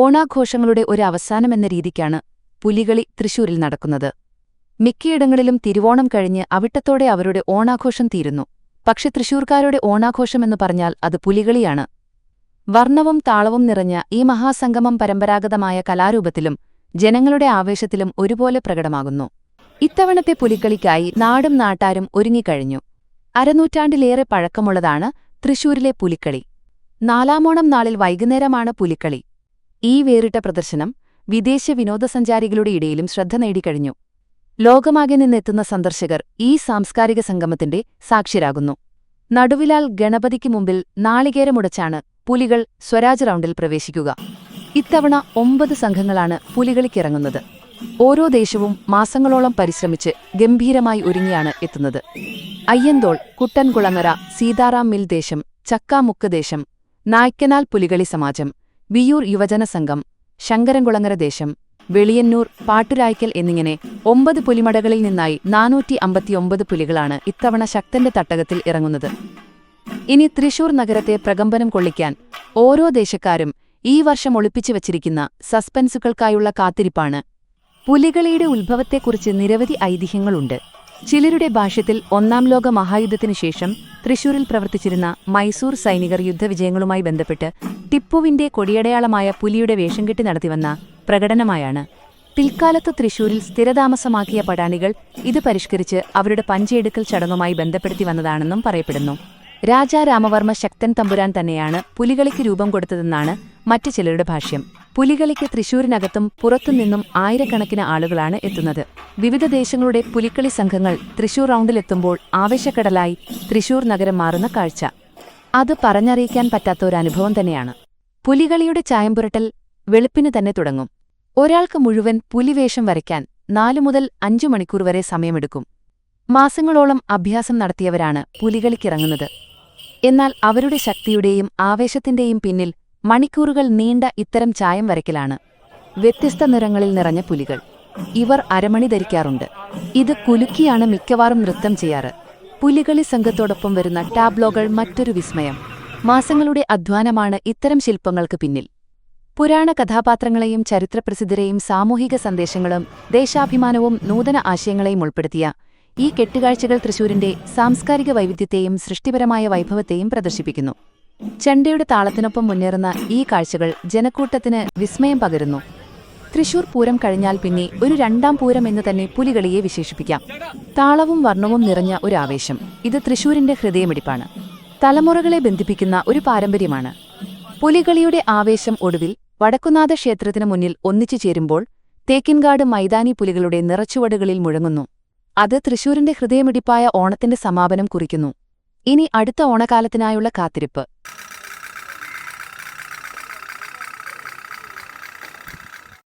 ഓണാഘോഷങ്ങളുടെ ഒരു അവസാനമെന്ന രീതിക്കാണ് പുലികളി തൃശൂരിൽ നടക്കുന്നത്. മിക്കയിടങ്ങളിലും തിരുവോണം കഴിഞ്ഞ് അവിട്ടത്തോടെ അവരുടെ ഓണാഘോഷം തീരുന്നു. പക്ഷെ തൃശൂർക്കാരുടെ ഓണാഘോഷമെന്നു പറഞ്ഞാൽ അത് പുലികളിയാണ്. വർണ്ണവും താളവും നിറഞ്ഞ ഈ മഹാസംഗമം പരമ്പരാഗതമായ കലാരൂപത്തിലും ജനങ്ങളുടെ ആവേശത്തിലും ഒരുപോലെ പ്രകടമാകുന്നു. ഇത്തവണത്തെ പുലിക്കളിക്കായി നാടും നാട്ടാരും ഒരുങ്ങിക്കഴിഞ്ഞു. അരനൂറ്റാണ്ടിലേറെ പഴക്കമുള്ളതാണ് തൃശൂരിലെ പുലിക്കളി. നാലാമോണം നാളിൽ വൈകുന്നേരമാണ് പുലിക്കളി. ഈ വേറിട്ട പ്രദർശനം വിദേശ വിനോദസഞ്ചാരികളുടെ ഇടയിലും ശ്രദ്ധ നേടിക്കഴിഞ്ഞു. ലോകമാകെ നിന്നെത്തുന്ന സന്ദർശകർ ഈ സാംസ്കാരിക സംഗമത്തിന്റെ സാക്ഷ്യരാകുന്നു. നടുവിലാൽ ഗണപതിക്ക് മുമ്പിൽ നാളികേരമുടച്ചാണ് പുലികൾ സ്വരാജ് റൗണ്ടിൽ പ്രവേശിക്കുക. ഇത്തവണ 9 സംഘങ്ങളാണ് പുലികളിക്കിറങ്ങുന്നത്. ഓരോ ദേശവും മാസങ്ങളോളം പരിശ്രമിച്ച് ഗംഭീരമായി ഒരുങ്ങിയാണ് എത്തുന്നത്. അയ്യന്തോൾ, കുട്ടൻകുളങ്ങര, സീതാറാം മിൽ ദേശം, ചക്കാമുക്ക് ദേശം, നായ്ക്കനാൽ പുലികളി സമാജം, വിയൂർ യുവജന സംഘം, ശങ്കരൻകുളങ്ങര ദേശം, വെളിയന്നൂർ, പാട്ടുരായ്ക്കൽ എന്നിങ്ങനെ 9 പുലിമടകളിൽ നിന്നായി 459 പുലികളാണ് ഇത്തവണ ശക്തന്റെ തട്ടകത്തിൽ ഇറങ്ങുന്നത്. ഇനി തൃശൂർ നഗരത്തെ പ്രകമ്പനം കൊള്ളിക്കാൻ ഓരോ ദേശക്കാരും ഈ വർഷം ഒളിപ്പിച്ചു വച്ചിരിക്കുന്ന സസ്പെൻസുകൾക്കായുള്ള കാത്തിരിപ്പാണ്. പുലികളിയുടെ ഉത്ഭവത്തെക്കുറിച്ച് നിരവധി ഐതിഹ്യങ്ങളുണ്ട്. ചിലരുടെ ഭാഷ്യത്തിൽ 1-ാം ലോക മഹായുദ്ധത്തിനുശേഷം തൃശൂരിൽ പ്രവർത്തിച്ചിരുന്ന മൈസൂർ സൈനികർ യുദ്ധവിജയങ്ങളുമായി ബന്ധപ്പെട്ട് ടിപ്പുവിന്റെ കൊടിയടയാളമായ പുലിയുടെ വേഷം കെട്ടി നടത്തിവന്ന പ്രകടനമായാണ്. പിൽക്കാലത്ത് തൃശൂരിൽ സ്ഥിരതാമസമാക്കിയ പടാണികൾ ഇത് പരിഷ്കരിച്ച് അവരുടെ പഞ്ചയെടുക്കൽ ചടങ്ങുമായി ബന്ധപ്പെടുത്തി വന്നതാണെന്നും പറയപ്പെടുന്നു. രാജാ രാമവർമ്മ ശക്തൻ തമ്പുരാൻ തന്നെയാണ് പുലികളിക്ക് രൂപം കൊടുത്തതെന്നാണ് മറ്റു ചിലരുടെ ഭാഷ്യം. പുലികളിക്ക് തൃശൂരിനകത്തും പുറത്തുനിന്നും ആയിരക്കണക്കിന് ആളുകളാണ് എത്തുന്നത്. വിവിധ ദേശങ്ങളുടെ പുലിക്കളി സംഘങ്ങൾ തൃശൂർ റൗണ്ടിലെത്തുമ്പോൾ ആവേശക്കടലായി തൃശൂർ നഗരം മാറുന്ന കാഴ്ച അത് പറഞ്ഞറിയിക്കാൻ പറ്റാത്ത ഒരനുഭവം തന്നെയാണ്. പുലികളിയുടെ ചായംപുരട്ടൽ വെളുപ്പിന് തന്നെ തുടങ്ങും. ഒരാൾക്ക് മുഴുവൻ പുലിവേഷം വരയ്ക്കാൻ 4 മുതൽ 5 മണിക്കൂർ വരെ സമയമെടുക്കും. മാസങ്ങളോളം അഭ്യാസം നടത്തിയവരാണ് പുലികളിക്കിറങ്ങുന്നത്. എന്നാൽ അവരുടെ ശക്തിയുടെയും ആവേശത്തിന്റെയും പിന്നിൽ മണിക്കൂറുകൾ നീണ്ട ഇത്തരം ചായം വരയ്ക്കലാണ്. വ്യത്യസ്ത നിറങ്ങളിൽ നിറഞ്ഞ പുലികൾ. ഇവർ അരമണി ധരിക്കാറുണ്ട്. ഇത് കുലുക്കിയാണ് മിക്കവാറും നൃത്തം ചെയ്യാറ്. പുലികളി സംഘത്തോടൊപ്പം വരുന്ന ടാബ്ലോകൾ മറ്റൊരു വിസ്മയം. മാസങ്ങളുടെ അധ്വാനമാണ് ഇത്തരം ശില്പങ്ങൾക്ക് പിന്നിൽ. പുരാണ കഥാപാത്രങ്ങളെയും ചരിത്രപ്രസിദ്ധരെയും സാമൂഹിക സന്ദേശങ്ങളും ദേശാഭിമാനവും നൂതന ആശയങ്ങളെയും ഉൾപ്പെടുത്തിയ ഈ കെട്ടുകാഴ്ചകൾ തൃശൂരിന്റെ സാംസ്കാരിക വൈവിധ്യത്തെയും സൃഷ്ടിപരമായ വൈഭവത്തെയും പ്രദർശിപ്പിക്കുന്നു. ചെണ്ടയുടെ താളത്തിനൊപ്പം മുന്നേറുന്ന ഈ കാഴ്ചകൾ ജനക്കൂട്ടത്തിന് വിസ്മയം പകരുന്നു. തൃശൂർ പൂരം കഴിഞ്ഞാൽ പിന്നെ ഒരു 2ാം പൂരം എന്ന് തന്നെ പുലികളിയെ വിശേഷിപ്പിക്കാം. താളവും വർണ്ണവും നിറഞ്ഞ ഒരു ആവേശം. ഇത് തൃശൂരിന്റെ ഹൃദയമിടിപ്പാണ്. തലമുറകളെ ബന്ധിപ്പിക്കുന്ന ഒരു പാരമ്പര്യമാണ്. പുലികളിയുടെ ആവേശം ഒടുവിൽ വടക്കുന്നാഥ ക്ഷേത്രത്തിനു മുന്നിൽ ഒന്നിച്ചു ചേരുമ്പോൾ തേക്കിൻകാട് മൈതാനി പുലികളുടെ നിറച്ചുവടുകളിൽ മുഴങ്ങുന്നു. അത് തൃശൂരിന്റെ ഹൃദയമിടിപ്പായ ഓണത്തിന്റെ സമാപനം കുറിക്കുന്നു. ഇനി അടുത്ത ഓണക്കാലത്തിനായുള്ള കാത്തിരിപ്പ്.